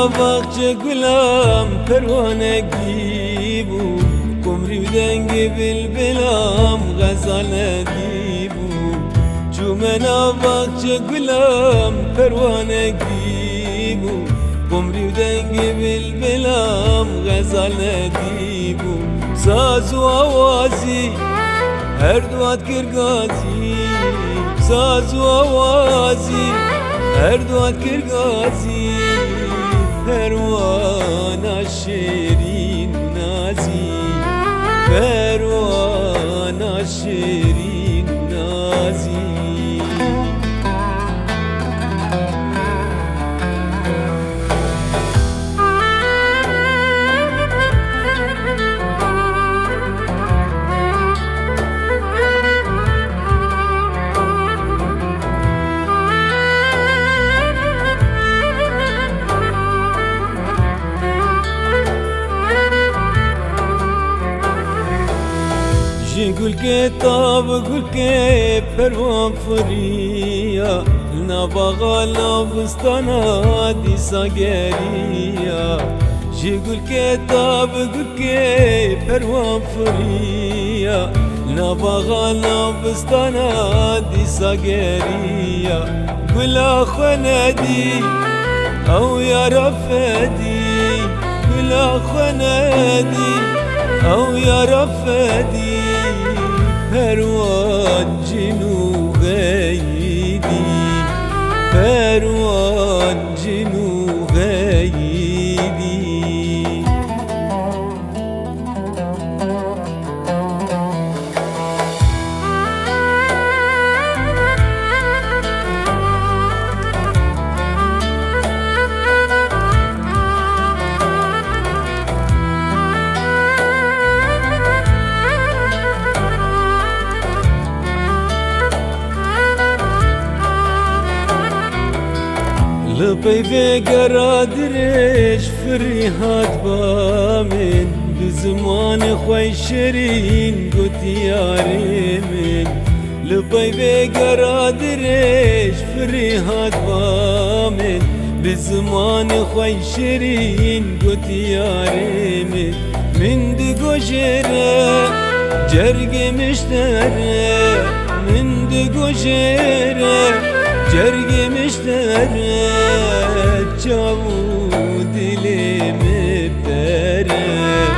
نافاقچه گلم پروانگی بود کمری و دنگ بلبلم غزالگی بود چومه نافاقچه گلم پروانگی بود کمری و دنگ بلبلم غزالگی بود ساز و آوازی هر دوات کرگازی ساز و آوازی هر دوات کرگازی پروانه شیرین نازی پروانه شیرین نازی گل کے تاب گل کے پروان فریا نباغا لابستانا دیسا گریا گل کے تاب گل کے پروان فریا نباغا لابستانا دیسا گریا گلا خندی او یا رفدی گلا خندی او یا رفدی پروان جنو غیدی پروان جنو غیدی لبی بگرا درش فریحات بامن بزمان خوی شیرین گوتی یاری من لبی بگرا درش فریحات بامن بزمان خوی شیرین گوتی یاری من دیگو جره جرگ مشتره من دیگو جره جرگ مشتره چاو دلم بره